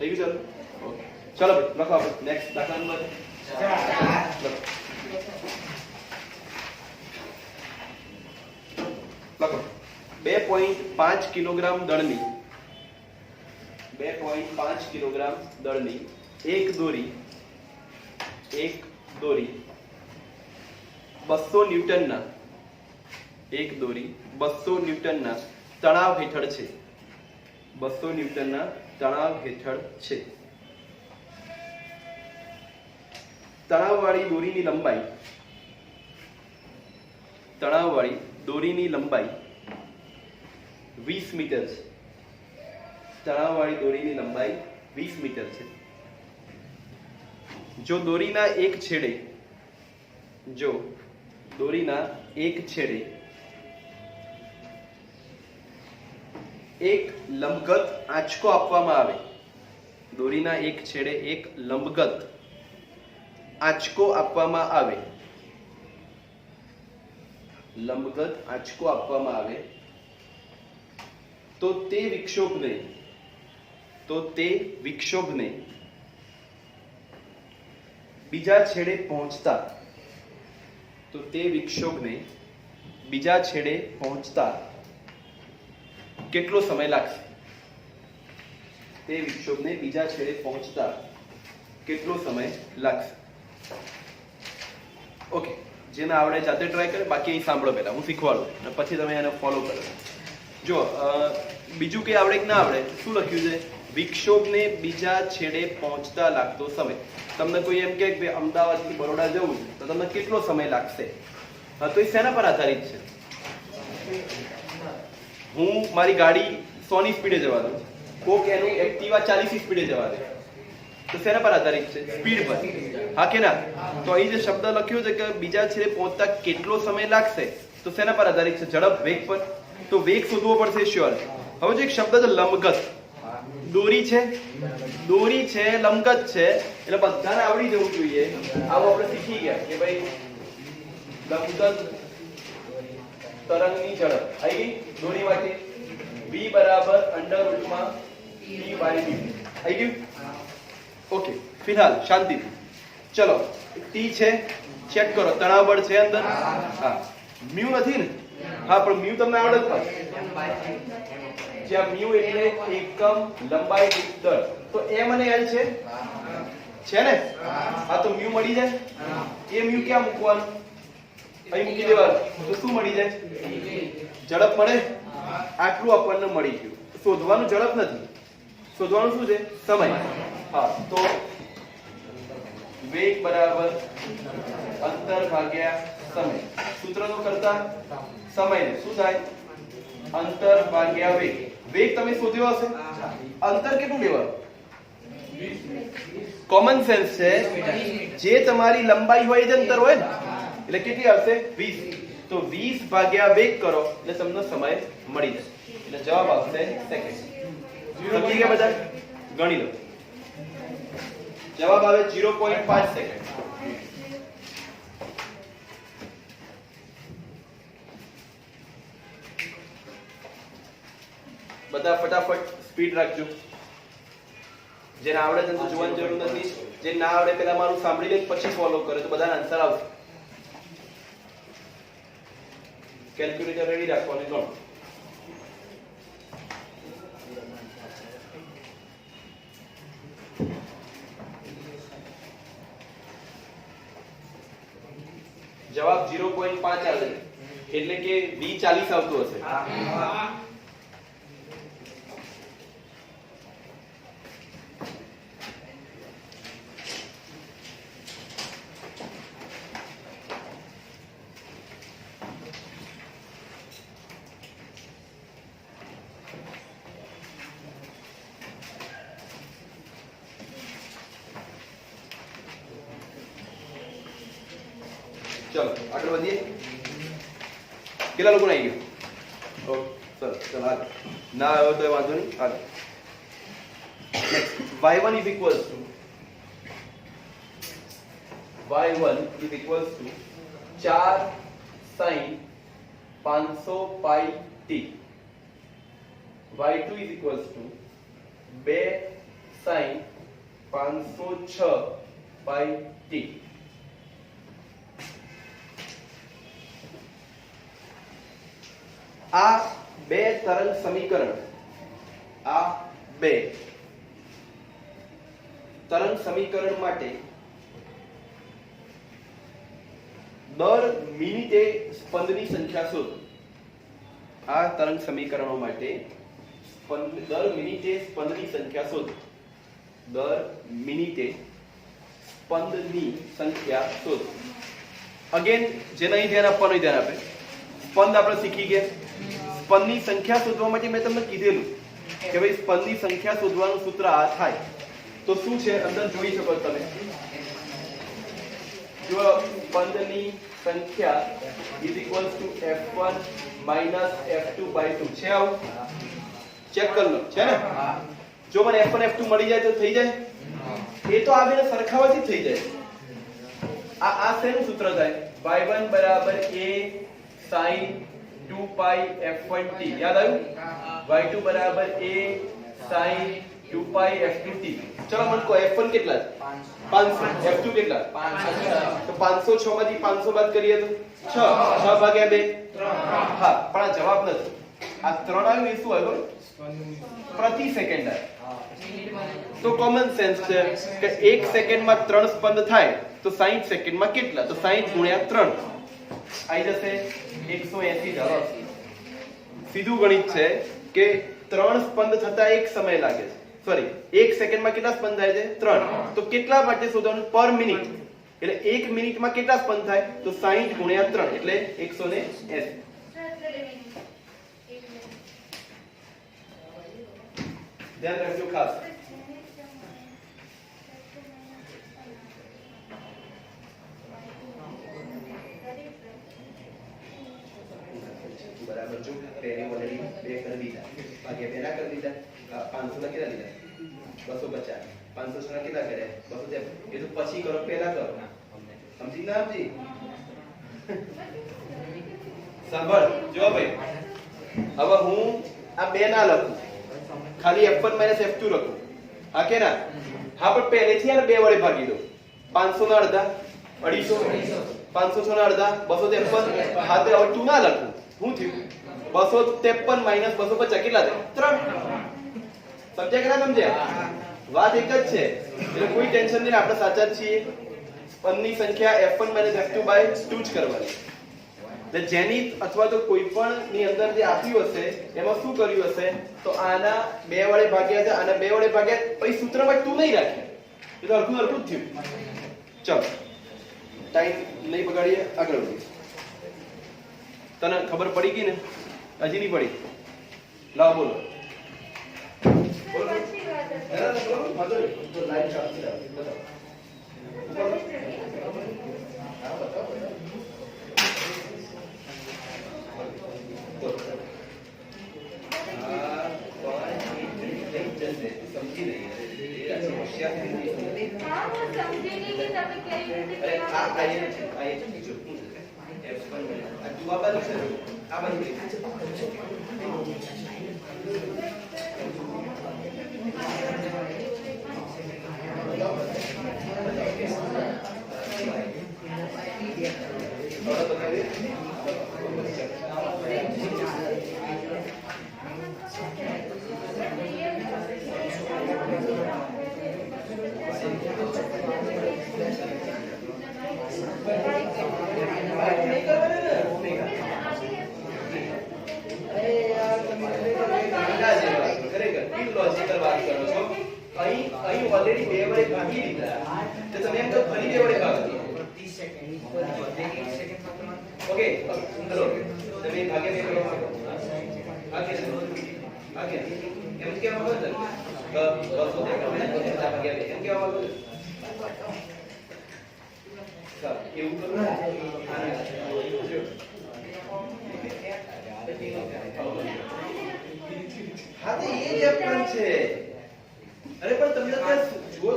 થઈ ગયું ચાલો ઓકે ચલો ભાઈ લખો આપણે નેક્સ્ટ દાખલા નંબર 4 લખો 2.5 કિલોગ્રામ દળની 2.5 કિલોગ્રામ દળની એક દોરી 200 ન્યૂટનના એક દોરી 200 ન્યૂટનના તણાવ હેઠળ છે 200 ન્યૂટનના તણાવ હેઠળ છે તણાવવાળી દોરીની લંબાઈ 20 મીટર છે તણાવવાળી દોરીની લંબાઈ 20 મીટર છે જો દોરીના એક છેડે એક લંબગત આંચકો આપવામાં આવે દોરીના એક છેડે એક લંબગત આંચકો આપવામાં આવે તો તે વિક્ષોભને બીજા છેડે પહોંચતા કેટલો સમય લાગશે ઓકે જેને આવડે જાતે ટ્રાય કરે બાકી અહીં સાંભળો પહેલા હું શીખવાડું અને પછી તમે એને ફોલો કરો જો બીજું કે આવડે કે ના આવડે શું લખ્યું છે વિક્ષોભને બીજા છેડે પહોંચતા લાગતો સમય તમને કોઈ એમ કે અમદાવાદથી બરોડા જવું છે તો તમને કેટલો સમય લાગશે હા તો એ શેના પર આધારિત છે હું મારી ગાડી 100 ની સ્પીડે જવા દઉં કોક એનું એક્ટિવા 40 ની સ્પીડે જવા દે તો શેના પર આધારિત છે સ્પીડ પર હા કે ના તો અહીં જે શબ્દ લખ્યો છે કે બીજા છેડે પહોંચતા કેટલો સમય લાગશે તો શેના પર આધારિત છે ઝડપ વેગ પર તો વેગ શોધવો પડશે શ્યોર હવે જો એક શબ્દ છે લંબગત દોરી છે લંબગત છે એટલે બધાને આવડી જવું જોઈએ આવું આપણે શીખી ગયા કે ભાઈ લંબગત તરંગની ઝડપ આવી ગઈ દોરી માટે v બરાબર √માં p/b આવી ગયું ઓકે ફિલહાલ શાંતિથી ચલો t છે ચેક કરો તણાવ બળ છે અંદર હા મ્યુ નથી ને હા પણ મ્યુ તમને આવડે જ જ્યાં મ્યુ એટલે એકમ લંબાઈ દીઠ દળ તો m અને l છે ને હા તો મ્યુ મળી જાય એ મ્યુ ક્યાં મૂકવાનું અહીં મૂકી દેવાનું તો શું મળી જાય ઝડપ મળે આટલું આપણને મળી ગયું શોધવાનું ઝડપ નથી શોધવાનું શું છે સમય હા તો વેગ બરાબર અંતર ભાગ્યા સમય સૂત્ર તો કરતા સમયને શું થાય અંતર ભાગ્યા વેગ વેગ તમે શોધ્યો હશે અંતર કેટલું લેવાનું કોમન સેન્સ છે જે તમારી લંબાઈ હોય જ અંતર હોય ને એટલે કેટલી આવશે 20 તો 20 ભાગ્યા વેગ કરો એટલે તમને સમય મળી જશે એટલે જવાબ આવશે સેકન્ડ સમજી ગયા બધા ગણી લો જવાબ આવે 0.5 સેકન્ડ બધા ફટાફટ સ્પીડ રાખજો જેને આવડે છે તો જોવાની જરૂર નથી જે ના આવડે પેલા મારું સાંભળી લે પછી ફોલો કરે તો બધાને આન્સર આવશે કેલ્ક્યુલેટર રેડી રાખો અને ગણો જવાબ 0.5 આવે એટલે કે v 40 આવતું હશે चलो आगे बढ़िए કેટલા લોકો આવી ગયું ઓકે સરસ ચલો આગળ ના આવ્યો તો વાંધો નહીં આગળ y1 is equals to 4 sin 500 pi t y2 is equals to 2 sin 506 by t. આ બે તરંગ સમીકરણ માટે દર મિનિટે સ્પંદની સંખ્યા શોધો. આ તરંગ સમીકરણો માટે દર મિનિટે સ્પંદની સંખ્યા શોધો. દર મિનિટે સ્પંદની સંખ્યા શોધો. અગેન જેને અહીં ધ્યાન આપવાનું ધ્યાન આપે. સ્પંદ આપણે શીખી ગયા. સ્પંદની સંખ્યા શોધવા માટે મેં તમને કીધેલું કે ભાઈ સ્પંદની સંખ્યા શોધવાનું સૂત્ર આ થાય. તો શું છે અંદર જોઈ શકો તમે. જો સ્પંદની સંખ્યા is equals to f1 f2 by 2 છે. આવું ચેક કરી લો. છે ને? જો મને f1 f2 મળી જાય તો થઈ જાય. એ તો આ બેને સરખાવવાથી થઈ જાય. આ શેનું સૂત્ર થાય? y1 બરાબર a sin 2 pi f1t. યાદ આવ્યું? y2 બરાબર a sin 2 pi f2t. ચલો મને કહો f1 કેટલા છે? 500. f2 કેટલા? 506. તો 506 માંથી 500 બાદ કરીએ તો 6. 6 ભાગ્યા 2 3. હા, પણ આ જવાબ નથી. આ 3 આવ્યું એ શું આવ્યું? પ્રતિ સેકન્ડ આવ્યું. તો કોમન સેન્સ છે કે 1 સેકન્ડમાં 3 સ્પંદ થાય તો 60 સેકન્ડમાં કેટલા? તો 60 ગુણ્યા 3 આવી જશે 180 જવાબ. સીધું ગણિત છે કે 3 સ્પંદ થતા એક સમય લાગે છે. સોરી, 1 સેકન્ડમાં કેટલા સ્પંદ થાય છે? 3. તો કેટલા માટે શોધવાનું? પર મિનિટ. એટલે 1 મિનિટમાં કેટલા સ્પંદ થાય? તો 60 ગુણ્યા 3 એટલે 180. ધ્યાન રાખજો ખાસ. બરાબર. જો પહેલે ઓલરેડી 2 કરી દીધા, ભાગ્યા પહેલા કરી દીધા, 500 ના કેટલા દીધા? 250. 500 ના કેટલા કર્યા? 250. એ તો પછી કરો, પહેલા કરો. સમજી ના સમજી? સાંભળ જો ભાઈ, હવે હું આ 2 ના લખું, ખાલી f1 f2 લખું. હા કે ના? હા, પણ પહેલેથી યાર 2 વડે ભાગી દો. 500 ના અડધા 250, 500 ના અડધા 253. હા, તો હવે 2 ના લખું. શું થયું? 253 250 કેટલા થાય? 3. સમજ્યા કે ના સમજ્યા? વાત એક જ છે. એટલે કોઈ ટેન્શન નહીં, આપણે સાચા જ છીએ. સ્પંદની સંખ્યા f1 f2 by 2 જ કરવાની. એટલે જેની અથવા તો કોઈ પણ ની અંદર જે આપ્યું હશે એમાં શું કર્યું હશે? તો આના 2 વડે ભાગ્યા છે, આના 2 વડે ભાગ્યા, પછી સૂત્રમાં 2 નહીં રાખ્યા. એ તો હરખું હરખું જ થયું. ચલો, ટાઈમ નહીં બગાડીએ, આગળ વધીએ. તને ખબર પડી ગઈ ને? હજી નહીં પડી? લાવો બોલો. સમજી નહીં. હા, તો એ જ એપ્રન છે. અરે પણ તમને ત્યાં જુઓ,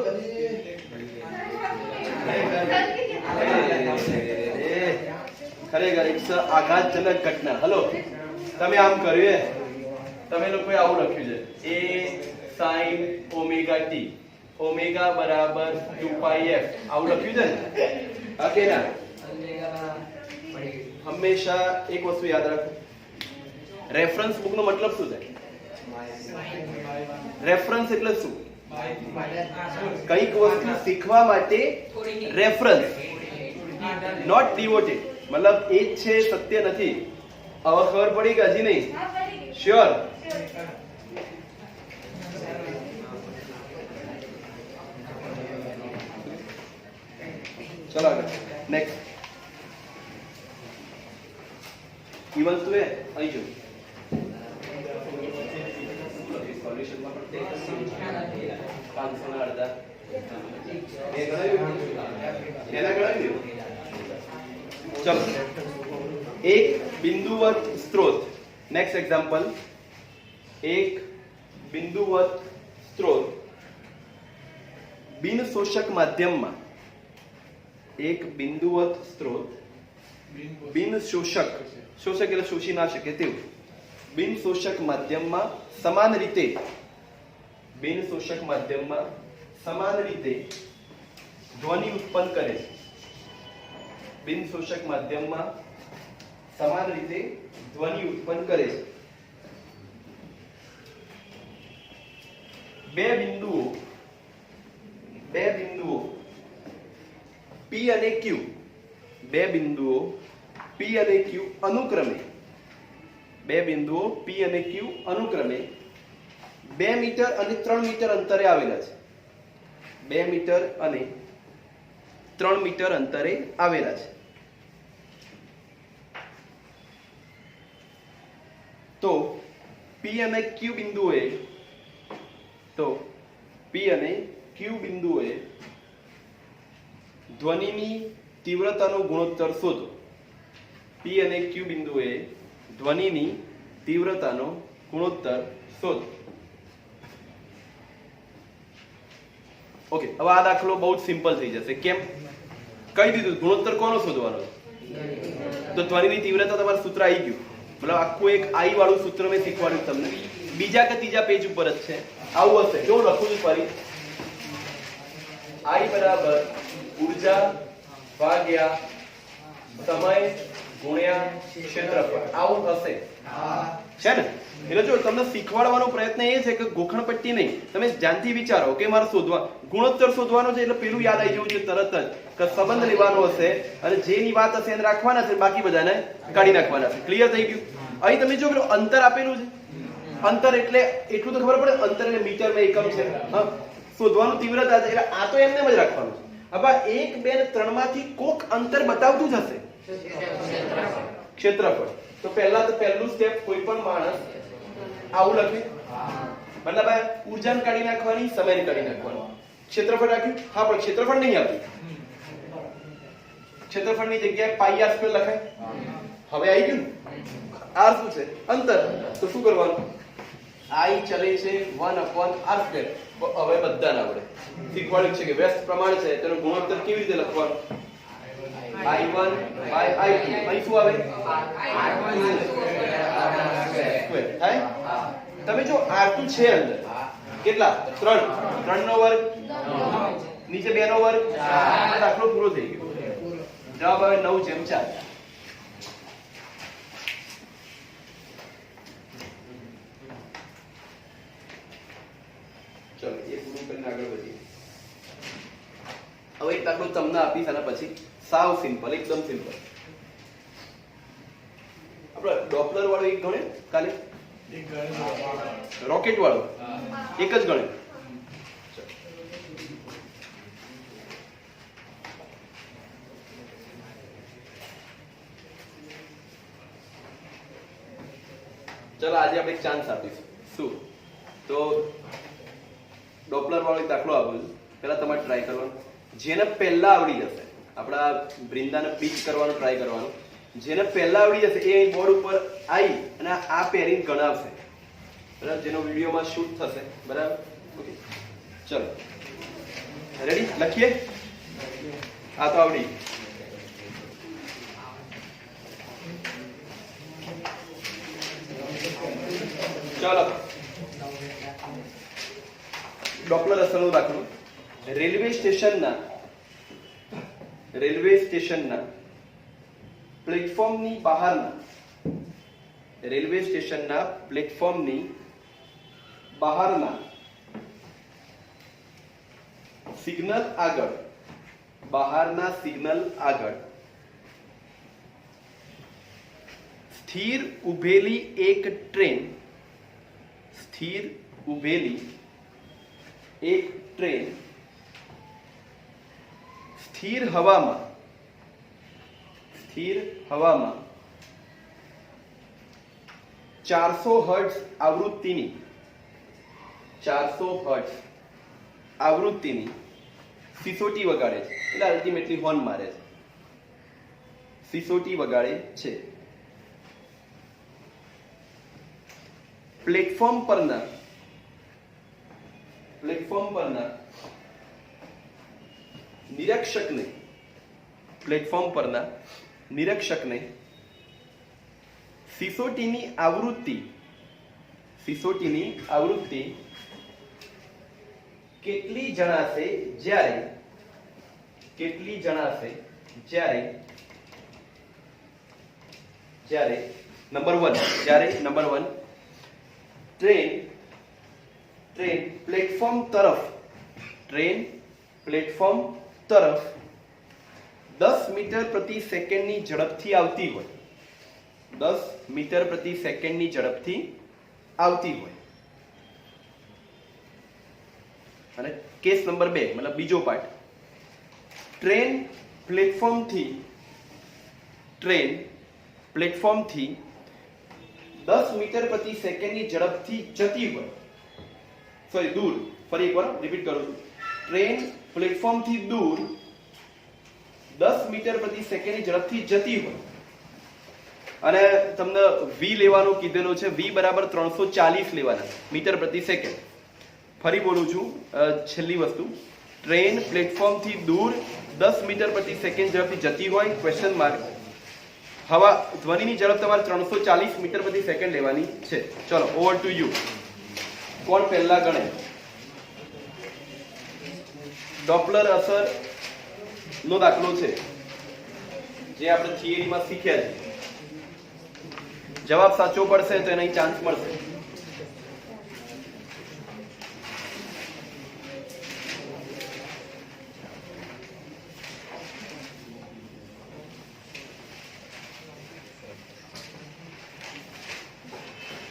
ખરેખર એક આઘાતજનક ઘટના. હલો, તમે આમ કર્યું, તમે લોકોએ આવું લખ્યું છે, a sin omega t omega બરાબર 2πf આવું લખ્યું છે ને હા કે ના હંમેશા એક વસ્તુ યાદ રાખો રેફરન્સ બુક નો મતલબ શું છે રેફરન્સ એટલે શું કઈક વસ્તુ શીખવા માટે રેફરન્સ નોટ ડિવોટેડ मतलब એ જ છે સત્ય નથી હવે ખબર પડી કે હજી નહીં શ્યોર चलो आगे नेक्स्ट इवन तो है आई जो सॉल्यूशन में पढ़ते हैं 500 ना अर्धा ये गणाવ્યું એના ગણાવ્યું चलो एक बिंदुवत स्रोत नेक्स्ट एग्जांपल एक बिंदुवत स्रोत बिन शोषक माध्यम में एक बिंदुवत स्रोत बिन शोषक शोषक એટલે શોષી ના શકે તેવું બિન શોષક માધ્યમમાં સમાન રીતે બિન શોષક માધ્યમમાં સમાન રીતે ધ્વનિ ઉત્પન્ન કરે છે બિન શોષક માધ્યમમાં સમાન રીતે ધ્વનિ ઉત્પન્ન કરે છે બે બિંદુઓ P અને Q બે બિંદુઓ P અને Q અનુક્રમે બે બિંદુઓ P અને Q અનુક્રમે 2 મીટર અને 3 મીટર અંતરે આવેલા છે 2 મીટર અને 3 મીટર અંતરે આવેલા છે તો P અને Q બિંદુઓએ ધ્વનિની તીવ્રતાનો ગુણોત્તર શોધો P અને Q બિંદુએ ધ્વનિની તીવ્રતાનો ગુણોત્તર શોધો ઓકે હવે આ દાખલો બહુ જ સિમ્પલ થઈ જશે કેમ કહી દીધું ગુણોત્તર કોનો શોધવાનો તો ધ્વનિની તીવ્રતા તમારું સૂત્ર આવી ગયું मतलब આખું એક आई વાળું સૂત્ર મેં શીખવાડ્યું તમને બીજા કે ત્રીજા પેજ ઉપર જ છે આવું હશે જો લખું છું ફરી I બરાબર ऊर्जा भाग्या समय गुण्या क्षेत्रफळ આવું હશે છે ને એટલે જો તમને શીખવાડવાનો પ્રયત્ન એ છે કે ગોખણપટ્ટી નહીં તમે ધ્યાનથી વિચારો કે મારે શોધવા ગુણોત્તર શોધવાનો છે એટલે પેલું યાદ આવી જવું છે તરત જ કે સંબંધ લેવાનો હશે અને જેની વાત હશે એને રાખવાના છે બાકી બધાને કાઢી નાખવાના છે ક્લિયર થઈ ગયું અહીં તમે જો પેલું અંતર આપેલું છે અંતર એટલે એટલું તો ખબર પડે અંતર એટલે મીટરમાં એકમ છે હા શોધવાનું તીવ્રતા છે એટલે આ તો એમને જ રાખવાનું છે अब 1 2 3 માંથી કોક અંતર બતાવતું જ હશે ક્ષેત્રફળ તો પહેલું સ્ટેપ કોઈ પણ માણસ આવું લખે मतलब ऊर्जाને કાઢી નાખવાની સમયને કાઢી નાખવાનું ક્ષેત્રફળ રાખ્યું હા પણ ક્ષેત્રફળ નહીં આપ્યું ક્ષેત્રફળની જગ્યાએ પાઈ r સ્ક્વેર લખાય હવે આવી ગયું r શું છે અંતર તો શું કરવાનું I ચલે છે 1/r સ્ક્વેર હવે બધાને આવડે શીખવાડ્યું છે કે વ્યસ્ત પ્રમાણ છે તેનો ગુણોત્તર કેવી રીતે લખવાનો I1 by I2 અહીં શું આવે સ્ક્વેર થાય તમે જો R2 છે અંદર કેટલા 3 નો વર્ગ નીચે 2 નો વર્ગ દાખલો પૂરો થઈ ગયો જવાબ આવે 9/4 चलो ये पूરું કરીને આગળ વધીએ હવે એક દાખલો તમને આપીશ આના પછી સાવ સિમ્પલ એકદમ સિમ્પલ આપણે ડોપલર વાળો એક ગણે કાલે એક ગણે રોકેટ વાળો એક જ ગણે चलो આજે આપણે એક ચાન્સ આપીશું શું તો ડોપલર વાળો એક દાખલો આપું છું પહેલા તમારે ટ્રાય કરવાનો જેને પહેલા આવડી જશે આપણા બ્રિંદાને પિચ કરવાનો ટ્રાય કરવાનો જેને પહેલા આવડી જશે એ બોર્ડ ઉપર આવી અને આ પેરિંગ ગણાવશે બરાબર જેનો વિડિયોમાં શૂટ થશે બરાબર ઓકે ચલો રેડી લખીએ આ તો આવડી ચલો ડોપલર અસરનો દાખલો. રેલવે સ્ટેશનના પ્લેટફોર્મની બહારના સિગ્નલ આગળ સ્થિર ઉભેલી એક ટ્રેન સ્થિર હવામાં 400 હર્ટ્ઝ આવૃત્તિની સિસોટી વગાડે છે, એટલે અલ્ટિમેટલી હોર્ન મારે છે, સિસોટી વગાડે છે. પ્લેટફોર્મ પરના નિરીક્ષકને સિસોટીની આવૃત્તિ કેટલી જણાશે જ્યારે નંબર 1 ટ્રેન પ્લેટફોર્મ તરફ 10 મીટર પ્રતિ સેકન્ડની ઝડપથી આવતી હોય. અને કેસ નંબર 2 મતલબ બીજો પાર્ટ, ટ્રેન પ્લેટફોર્મથી 10 મીટર પ્રતિ સેકન્ડની ઝડપથી જતી હોય. દૂર, ફરી એકવાર રિપીટ કરું છું. ટ્રેન પ્લેટફોર્મથી દૂર 10 મીટર પ્રતિ સેકન્ડની ઝડપથી જતી હોય અને તમને v લેવાનું કીધેલું છે. v બરાબર 340 લેવાના મીટર પ્રતિ સેકન્ડ. ફરી બોલું છું, છેલ્લી વસ્તુ, ટ્રેન પ્લેટફોર્મથી દૂર 10 મીટર પ્રતિ સેકન્ડ ઝડપથી જતી હોય, ક્વેશ્ચન માર્ક. હવા ધ્વનિની ઝડપ તમારે 340 મીટર પ્રતિ સેકન્ડ લેવાની છે. ચલો, ઓવર ટુ યુ. કોણ પહેલા ગણે? ડોપલર અસર નો દાખલો છે જે આપણે થિયરીમાં શીખ્યા છે. જવાબ સાચો પડશે તો એને ચાન્સ મળશે.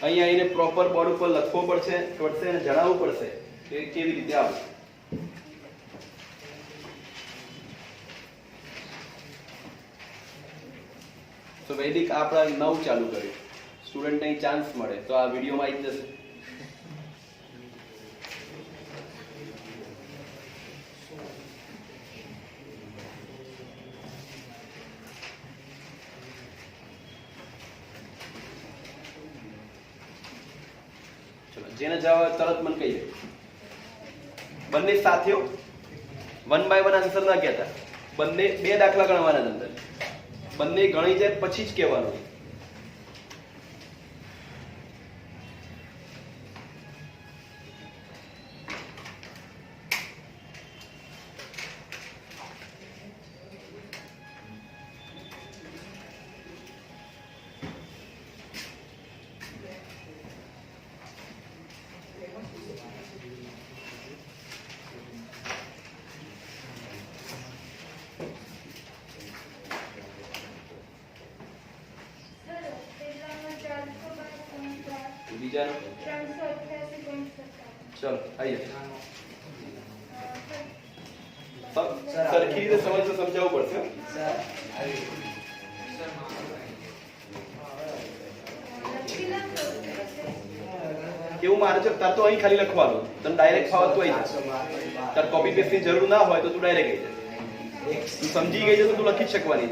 અહીંયા એને પ્રોપર બોર્ડ ઉપર લખવો પડશે અને જણાવવું પડશે કે કેવી રીતે આવે. તો વૈદિક આપણે 9 ચાલુ કર્યું, સ્ટુડન્ટને ચાન્સ મળે તો આ વિડીયોમાં આવી જશે. જેને જવાબ તરત મને કહી દે. બંને સાથીઓ 1 બાય 1 આન્સર ના કહેતા, બંને 2 દાખલા ગણવાના અંદર, બંને ગણી જાય પછી જ કહેવાનું. બીજા ચલો આઈએ સરખી રીતે સમજાવવું પડશે. કેવું મારે છે તાર તો અહીં ખાલી લખવાનું, તને ડાયરેક્ટ ફાવતું હોય તાર કોપી પેસ્ટ ની જરૂર ના હોય તો તું ડાયરેક્ટ આવી જાય. તું સમજી ગઈ છે તો તું લખી જ શકવાની.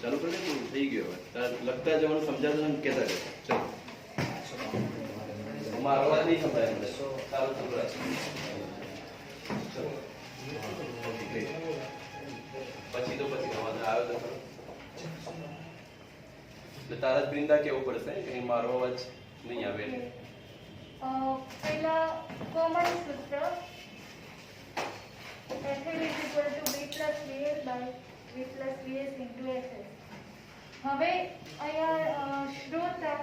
ચાલુ કરી દે, થઈ ગયો હવે. લખતા જવાનું, સમજાતું ને કહેતા જવાનું. ચલો મારો અવાજ નહીં સંભળાય મને. સારું સંભળાય. ચલો પછી તો અવાજ આવ્યો તો ખરો. એટલે તારા જ બૃંદા કેવું પડશે કે મારો અવાજ નહીં આવે. પહેલા કોમન સૂત્ર FL is equal to V plus VL by V plus VS into SS. હવે અહીંયા શ્રોતા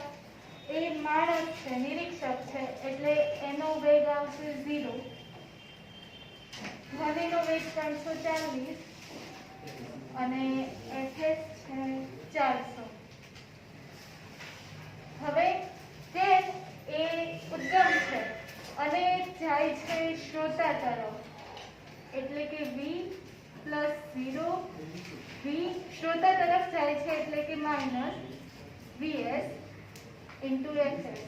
એ માણસ છે, નિરીક્ષક છે, એટલે એનો વેગ આવશે 0. ધ્વનિનો વેગ 340 અને SS છે 400. હવે તે એ ઉદ્ગમ છે અને જાય છે શ્રોતા તરફ, એટલે કે V plus 0 V શ્રોતા તરફ જાય છે એટલે કે minus VS into SS.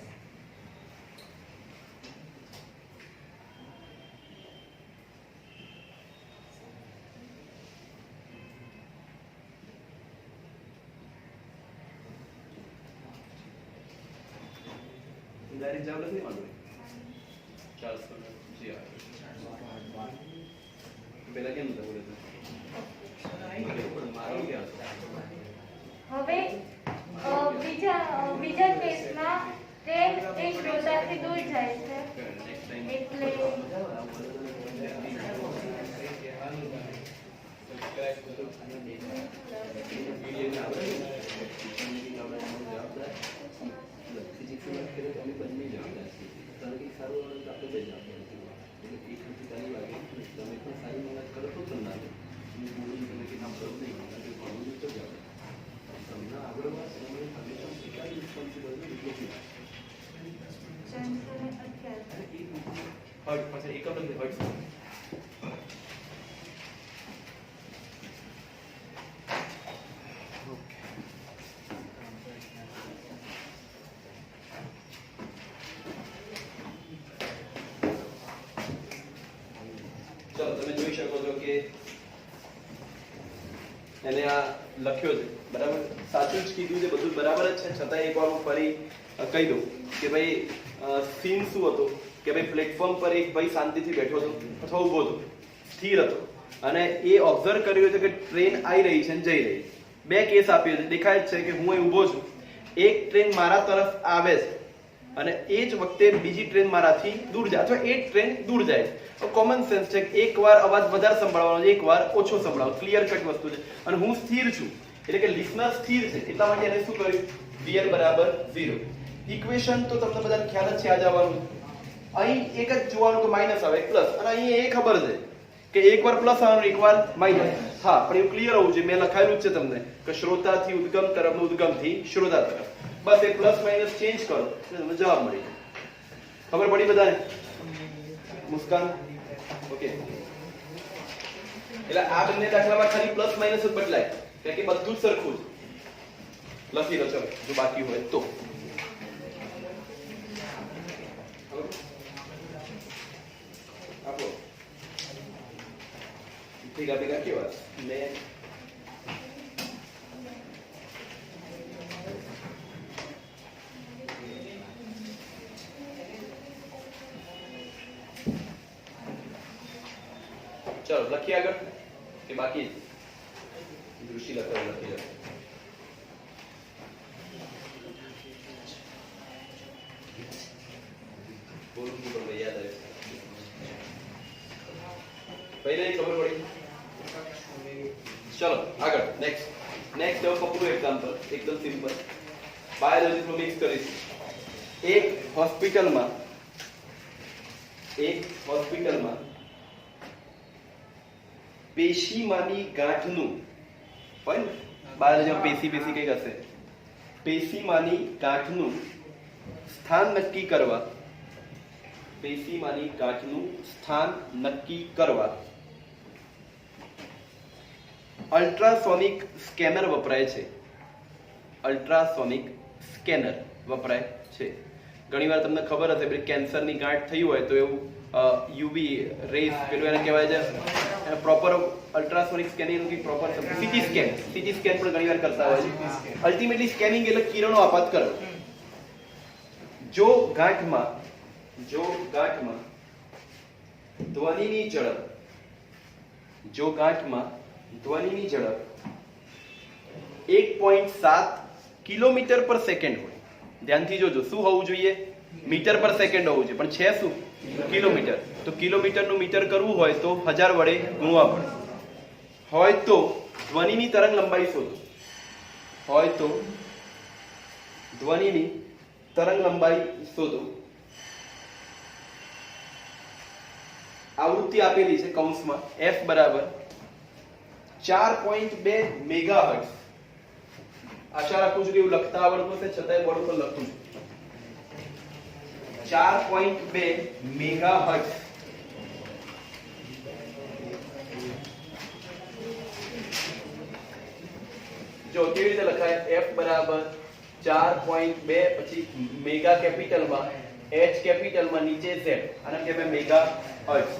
Direct जाओ नहीं मालूम. 400 जी आ પેલા કેમ નતા બોલે તો મારો કે હવે બીજા કેસમાં તે એક શ્રોતાથી દૂર જાય છે એટલે હર્ટ પછી એક જ હર્ટ. ચલો તમે જોઈ શકો છો કે એને આ લખ્યો છે બરાબર, સાચું જ કીધું છે, બધું બરાબર જ છે, છતાં એકવાર હું ફરી કહી દઉં કે ભાઈ સીન શું હતો કે ભાઈ પ્લેટફોર્મ પર એક ભાઈ શાંતિથી બેઠો હતો અથવા ઊભો હતો, સ્થિર હતો, અને એ ઓબ્ઝર્વ કર્યું છે કે ટ્રેન આવી રહી છે અને જઈ રહી. બે કેસ આપ્યો છે, દેખાય જ છે કે હું અહીં ઊભો છું, એક ટ્રેન મારા તરફ આવે છે અને એ જ વખતે બીજી ટ્રેન મારાથી દૂર જાય અથવા એ ટ્રેન દૂર જાય છે. કોમન સેન્સ છે કે એકવાર અવાજ વધારે સંભળાવવાનો છે, એકવાર ઓછો સંભળાવવાનો, ક્લિયર કટ વસ્તુ છે. અને હું સ્થિર છું એટલે કે લિસનર સ્થિર છે, એટલા માટે એને શું કર્યું, VL બરાબર 0. ઇક્વેશન તો તમને બધાને ખ્યાલ જ છે આ જવાનું. અહીં એક જ જોવાનું કે માઇનસ આવે પ્લસ, અને અહીં એ ખબર છે કે એકવાર પ્લસ આવવાનું એકવાર માઇનસ. હા, પણ એવું ક્લિયર હોવું જોઈએ, મેં લખાયેલું જ છે તમને કે શ્રોતાથી ઉદ્ગમ તરફનું ઉદ્ગમથી શ્રોતા તરફ. બસ એ પ્લસ માઇનસ ચેન્જ કરો એટલે તમને જવાબ મળી જાય. ખબર પડી બધાને? મુસ્કાન ઓકે. એટલે આ બંને દાખલામાં ખાલી પ્લસ માઇનસ જ બદલાય, કારણ કે બધું જ સરખું છે. લખી લો ચલો જો બાકી હોય તો. આપો ભેગા ભેગા કેવા મેં चलो लखिए આગળ કે બાકી દૃષ્ટિ લખો લખી લો. બોલું તો મને યાદ આવે પહેલા ખબર પડી. ચલો આગળ નેક્સ્ટ હવે પકડું એક્ઝામ્પલ એકદમ સિમ્પલ બાયોલોજી નું મિક્સ કરીશું. એક હોસ્પિટલમાં પેશીમાંની ગાંઠનું હોય ને, બાયોલોજીમાં પેશી કઈક હશે, પેશીમાંની ગાંઠનું સ્થાન નક્કી કરવા, પેશીમાંની ગાંઠનું સ્થાન નક્કી કરવા અલ્ટ્રાસોનિક સ્કેનર વપરાય છે. અલ્ટ્રાસોનિક સ્કેનર વપરાય છે. ઘણીવાર તમને ખબર હશે કે કેન્સરની ગાંઠ થઈ હોય તો એવું યુવી રેઝ પેલું એને કહેવાય છે, પ્રોપર અલ્ટ્રાસોનિક સ્કેનિંગ નું પ્રોપર સીટી સ્કેન પણ ઘણીવાર કરતા હોય છે. અલ્ટિમેટલી સ્કેનિંગ એટલે કિરણો આપાત કરવો. જો ગાંઠમાં ધ્વનિની ઝડપ 1.7 કિલોમીટર પર સેકન્ડ હોય. ધ્યાનથી જોજો, શું હોવું જોઈએ? મીટર પર સેકન્ડ હોવું જોઈએ, પણ છે શું? કિલોમીટર. તો કિલોમીટરનું મીટર કરવું હોય તો 1000 વડે ગુણવા પડે. હોય તો ધ્વનિની તરંગ લંબાઈ શોધો. આવૃત્તિ આપેલી છે કૌંસમાં f બરાબર 4.2 મેગાહર્ટ્ઝ. આશા રાખું છું કે એવું લખતા આવડતું હશે, છતાંય બોર્ડ ઉપર લખું છું. 4.2 મેગાહર્ટ્ઝ. જો કેવી રીતે લખાય? f બરાબર 4.2 પછી મેગા કેપિટલમાં, h કેપિટલમાં, નીચે z. આને કહેવાય મેગાહર્ટ્ઝ.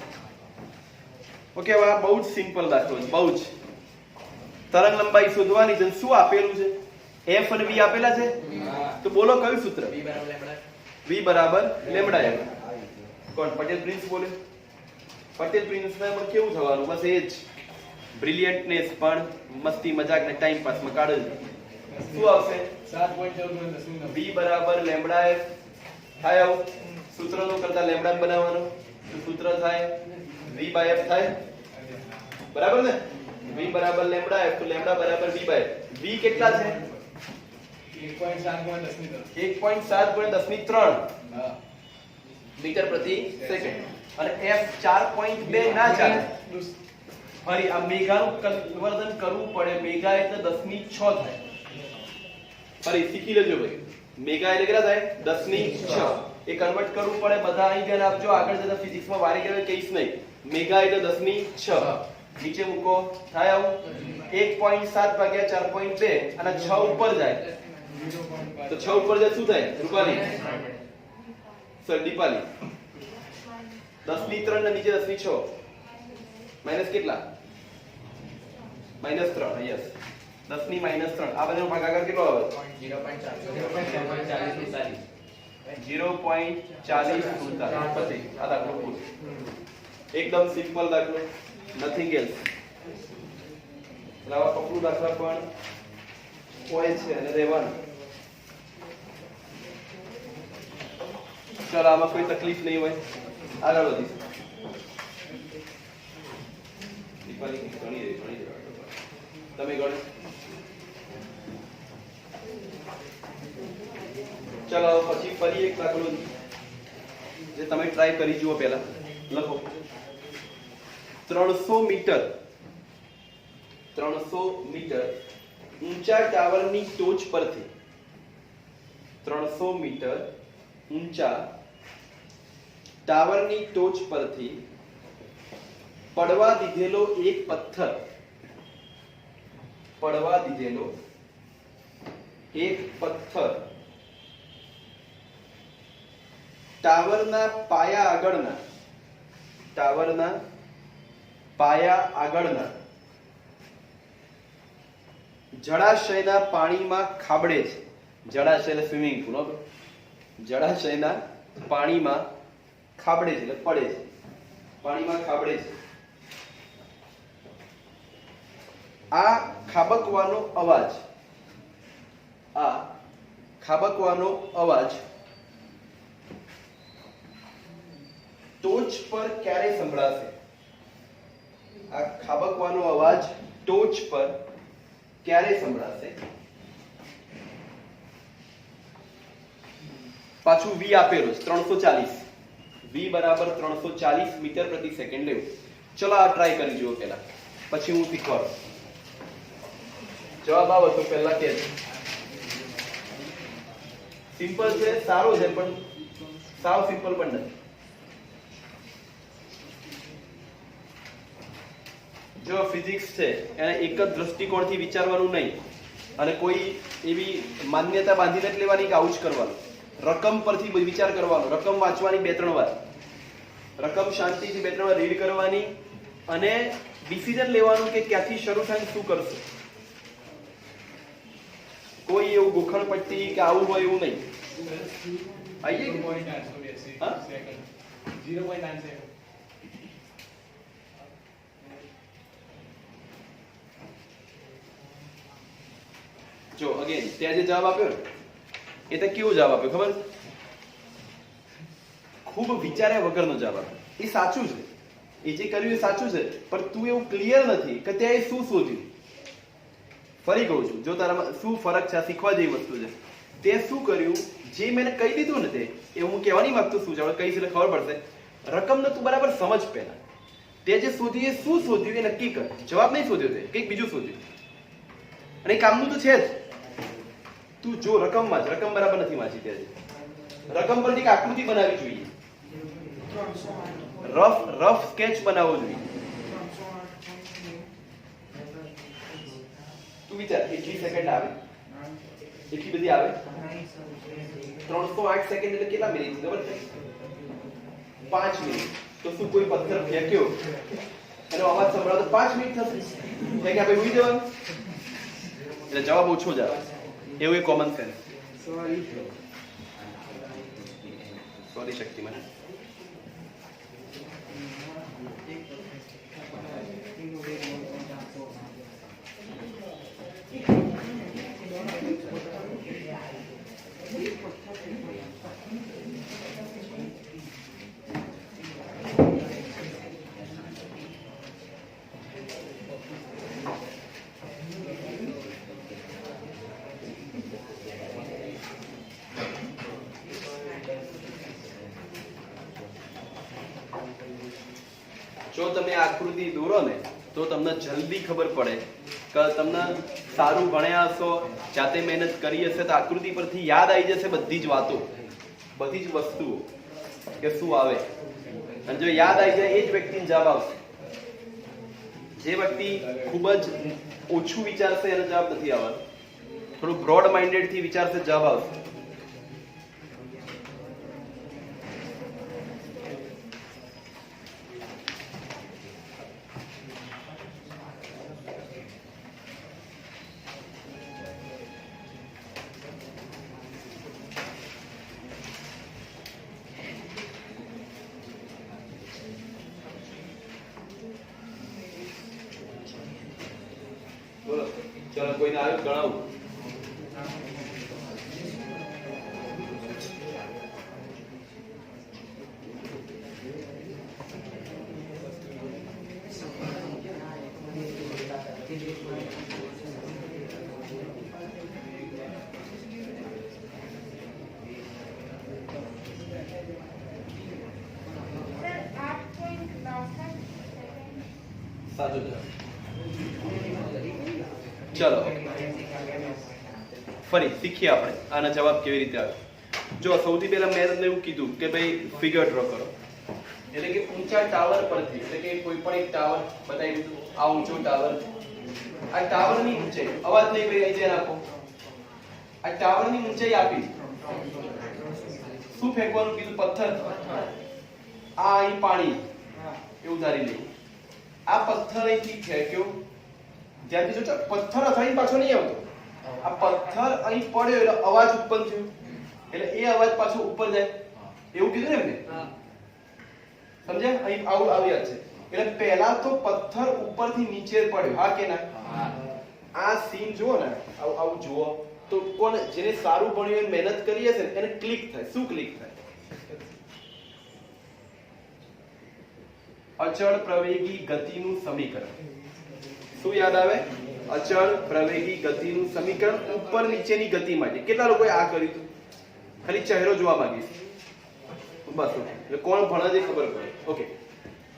ઓકે, હવે આ બહુ જ સિમ્પલ દાખલો છે, બહુ જ. તરંગ લંબાઈ શોધવાની છે. શું આપેલું છે? f અને v આપેલા છે. તો બોલો કયું સૂત્ર? v બરાબર લેમ્ડા m. કોણ? પટેલ પ્રિન્સ બોલે. પટેલ પ્રિન્સ ને પણ કેવું થવાનું? બસ એ જ બ્રિલિયન્ટનેસ, પણ મસ્તી મજાક ને ટાઈમ પાસ માં કાઢે. શું આવશે? 7.14 v બરાબર લેમ્ડા f થાય. આવું સૂત્રનો કરતા લેમ્ડા બનાવવાનો તો સૂત્ર થાય v બાય f થાય. બરાબર ને? v બરાબર લેમ્ડા f તો લેમ્ડા બરાબર v બાય f. v કેટલા છે? 1.7 મીટર પ્રતિ સેકન્ડ. અને f 4.2 ના ચાલે. ફરી આ મેગાનું કન્વર્ઝન કરવું પડે. મેગા એટલે 10 6 થાય. ફરી શીખી લેજો ભાઈ. મેગા એટલે કેટલા થાય? 10 6. એ કન્વર્ટ કરવું પડે. બધા અહીં ધ્યાન આપજો. આગળ જતા ફિઝિક્સમાં વારે ઘડીએ કહીશ નહીં. મેગા એટલે 10 6. નીચે મૂકો. થાય આવું 1.7 ભાગ્યા 4.2 અને 6 ઉપર જાય તો 6 ઉપર જાય શું થાય? રૂપાલી સર દીપાલી 10 3 ને નીચે 10 6 માઈનસ કેટલા? -3. યસ, 10 -3. આ બધાનો ભાગાકાર કેટલો આવે? 0.40 આ દાખલો પૂરો. એકદમ સિમ્પલ દાખલો, નથિંગ એલ્સ. આવા પકડું દાખલા પણ હોય છે અને રહેવાનું. ચાલો, આમાં કોઈ તકલીફ નહીં હોય. આગળ વધીશું. તમે ગણો. ચાલો પછી ફરી એક દાખલો જે તમે ટ્રાય કરી જુઓ. પહેલા લખો 300 મીટર ઊંચા ટાવરની ટોચ પરથી 300 મીટર ઊંચા ટાવરની ટોચ પરથી પડવા દીધેલો એક પથ્થર ટાવરના પાયા આગળના જળાશયના પાણીમાં ખાબડે છે. જળાશય એટલે સ્વિમિંગ પુલ. જળાશયના પાણીમાં ખાબડે છે એટલે પડે છે. પાણીમાં ખાબડે છે. આ ખાબકવાનો અવાજ ટોચ પર ક્યારે સંભળાશે? આ ખાબકવાનો અવાજ ટોચ પર ક્યારે સંભળાશે? પાછું v આપેલું છે 340. v બરાબર 340 મીટર પ્રતિ સેકન્ડ લેવું. ચલો આ ટ્રાય કરી જુઓ પહેલા, પછી હું શીખવાડું. જવાબ આવો તો પહેલા કે સિમ્પલ છે, સારો છે, પણ સાવ સિમ્પલ પણ નથી. જો ફિઝિક્સ છે એને એક જ દ્રષ્ટિકોણથી વિચારવાનું નહીં અને કોઈ એવી માન્યતા બાંધીને જ લેવાની કે આવું જ કરવાનું. રકમ પરથી વિચાર કરવાનો. રકમ વાંચવાની 2-3 વાર. રકમ શાંતિથી 2-3 વાર રીડ કરવાની અને ડિસિઝન લેવાનું કે ક્યાંથી શરૂ થાય શું કરશો. કોઈ એવું ગોખણ પટ્ટી કે આવું હોય એવું નહીં. આઈએ હા 0.97 જો અગેન ત્યાં જે જવાબ આપ્યો ને એ તો કેવો જવાબ આપ્યો ખબર? ખૂબ વિચાર્યા વગરનો જવાબ આપ્યો. એ સાચું છે, એ જે કર્યું એ સાચું છે, પણ તું એવું ક્લિયર નથી કે ત્યાં એ શું શોધ્યું. ફરી કહું છું, જો તારામાં શું ફરક છે, આ શીખવા જેવી વસ્તુ છે. તે શું કર્યું જે મેં કહી દીધું ને, તે એ હું કહેવાની માંગતો શું છે, આપણે કહીશ એટલે ખબર પડશે. રકમને તું બરાબર સમજ પહેલા. તે જે શોધ્યું એ શું શોધ્યું એ નક્કી કર. જવાબ નહીં શોધ્યો, તે કંઈક બીજું શોધ્યું, અને એ કામનું તો છે જ. તું જો રકમમાં જ રકમ બરાબર નથી વાંચી. ત્યારે રકમ પરથી એક આકૃતિ બનાવવી જોઈએ, રફ સ્કેચ બનાવવો જોઈએ. તું વિચાર, એટલી સેકન્ડ આવે, એટલી બધી આવે. 308 સેકન્ડ એટલે કેટલા મિનિટ ખબર છે? 5 મિનિટ. તો શું કોઈ પથ્થર ફેંક્યો એનો અવાજ સંભળાતો 5 મિનિટ થશે? કે આપણે ઉડી જવાનું? એટલે જવાબ ઓછો જ આવે. એવું એ કોમન સેન્સ. સોરી શક્તિ મને. જો તમે આકૃતિ દોરો ને તો તમને જલ્દી ખબર પડે કે તમને સારું ભણ્યા હશો, જાતે મહેનત કરી હશે તો આકૃતિ પરથી યાદ આવી જશે બધી જ વાતો, બધી જ વસ્તુઓ કે શું આવે. અને જો યાદ આવી જાય એ જ વ્યક્તિને જવાબ આવશે. જે વ્યક્તિ ખૂબ જ ઓછું વિચારશે એનો જવાબ નથી આવવાનો. થોડું બ્રોડ માઇન્ડેડ થી વિચારશે, જવાબ આવશે. બોલો, ચલો કોઈને આવ્યું ગણાવું. સાચું જવાબ. ચલો ફરી શીખીએ આપણે આના જવાબ કેવી રીતે આવે. જો સૌથી પહેલા મેં તમને એવું કીધું કે ભાઈ ફિગર ડ્રો કરો, એટલે કે ઊંચા ટાવર પરથી, એટલે કે કોઈ પણ એક ટાવર બતાવી દીધું, આ ઊંચો ટાવર, આ ટાવરની ઊંચાઈ, અવાજ નહીં ભાઈ અહીં ધ્યાન આપો, આ ટાવરની ઊંચાઈ આપી, શું ફેંકવાનું કીધું? પથ્થર. આ અહીં પાણી એવું ધારી લેવું. આ પથ્થર અહીંથી ફેંક્યો, ત્યાંથી જો પથ્થર અથડાઈને પાછો નહીં આવતો, આ પથ્થર અહીં પડ્યો એટલે અવાજ ઉત્પન્ન થયો, એટલે એ અવાજ પાછો ઉપર જાય, એવું કીધું ને એમને? સમજ્યા? અહીં આવું આવ્યા છે. એટલે પહેલા તો પથ્થર ઉપરથી નીચે પડ્યો, હા કે ના? આ સીન જુઓ ને, આવું જુઓ તો કોણ જેને સારું ભણ્યું એને મહેનત કરી હશે એને ક્લિક થાય. શું ક્લિક થાય? અચળ પ્રવેગી ગતિનું સમીકરણ. શું યાદ આવે? અચળ પ્રવેગી ગતિનું સમીકરણ ઉપર નીચેની ગતિ માટે. કેટલા લોકોએ આ કર્યું હતું? ખાલી ચહેરો જોવા માંગીશ. બસ એટલે કોણ ભણે છે ખબર પડે. ઓકે,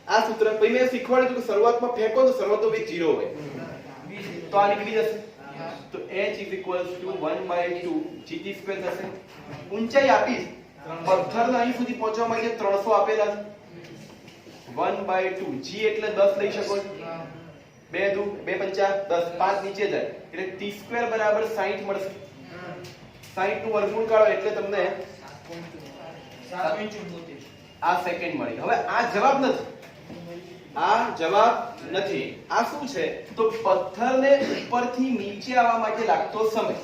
આ સૂત્ર પછી મેં શીખવાડ્યું કે શરૂઆતમાં ફેંકો તો શરૂઆતનો વેગ 0 હોય, તો આ નીકળી જશે. તો h = 1/2 gt² થશે. ઊંચાઈ આપીશ, પથ્થરને અહીં સુધી પહોંચવા માટે 300 આપેલા છે, 1/2 g એટલે 10 લઈ શકો છો. 2 દુ 2 પંચા 10, 5 નીચે જાય એટલે t² બરાબર 60 મળશે. 60 નું વર્ગમૂળ કાઢો એટલે તમને 7.74 આ સેકન્ડ મળી. હવે આ જવાબ નથી, આ જવાબ નથી. આ શું છે? તો પથ્થરને ઉપરથી નીચે આવવા માટે લાગતો સમય.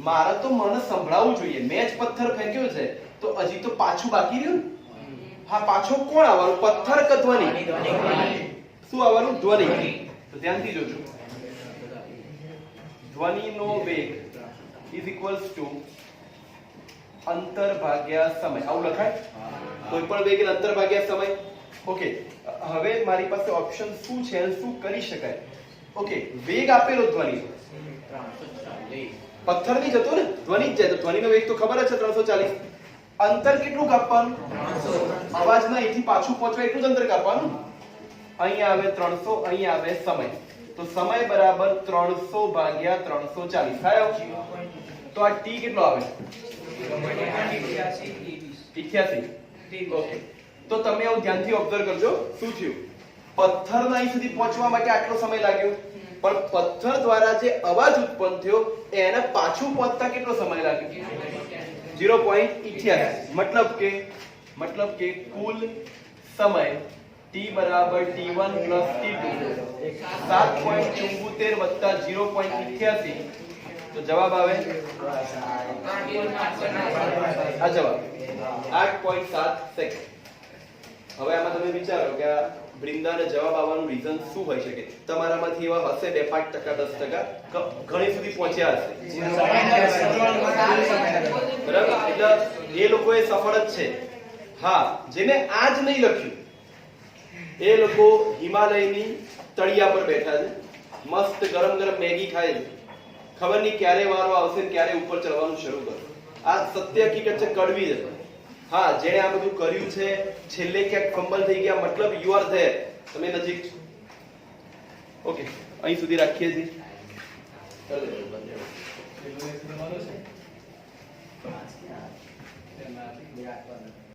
મારે તો મને સંભળાવવું જોઈએ. મેં જ પથ્થર ફેંક્યો છે તો હજી તો પાછું બાકી રહ્યું ને. હા, પાછો કોણ આવવાનું? પથ્થર કે ધ્વનિ? શું આવવાનું? ધ્વનિ. તો ધ્યાનથી જોજો. ધ્વનિનો વેગ ઇઝ ઇક્વલ્સ ટુ અંતર ભાગ્યા સમય. આવું લખાય? કોઈ પણ વેગ એટલે અંતર ભાગ્યા સમય. ઓકે, હવે મારી પાસે ઓપ્શન શું છે અને શું કરી શકાય? ઓકે, વેગ આપેલો ધ્વનિ પથ્થર નહીં જતો ને, ધ્વનિ જ જાય. તો ધ્વનિનો વેગ તો ખબર જ છે 340. અંતર કેટલું કાપવાનું? અવાજના અહીંથી પાછું પહોંચવા એટલું જ અંતર કાપવાનું. અહીંયા આવે 300, અહીંયા આવે સમય. તો સમય બરાબર 300 ભાગ્યા 340 થાય. તો આ t કેટલો આવે? 88. ઓકે, તો તમે આવું ધ્યાનથી ઓબ્ઝર્વ કરજો. શું થયું? પથ્થરના અહીં સુધી પહોંચવા માટે આટલો સમય લાગ્યો, પણ પથ્થર દ્વારા જે અવાજ ઉત્પન્ન થયો એને પાછું પહોંચતા કેટલો સમય લાગ્યો? 0.88. મતલબ કે કુલ સમય t બરાબર t1 t2 7.74 વત્તા 0.88. તો જવાબ આવે આ જવાબ 8.7 સેકન્ડ. હવે આમાં તમે વિચારો કે આ બ્રિંદાને જવાબ આવવાનું રીઝન શું હોઈ શકે? તમારામાંથી એવા હશે 2-5%, 10% ઘણી સુધી પહોંચ્યા હશે. બરાબર? એટલે એ લોકોએ સફળ જ છે. હા, જેને આ જ નહીં લખ્યું એ લોકો હિમાલયની તળિયા પર બેઠા છે, મસ્ત ગરમ ગરમ મેગી ખાય છે. ખબર નહીં ક્યારે વારો આવશે ને ક્યારે ઉપર ચડવાનું શરૂ કરશે. આ સત્ય હકીકત છે, કડવી છે. હા, જેણે આ બધું કર્યું છે છેલ્લે ક્યાંક ફંબલ થઈ ગયા, મતલબ યુ આર ધેર, તમે નજીક છો. ઓકે, અહીં સુધી રાખીએ છીએ.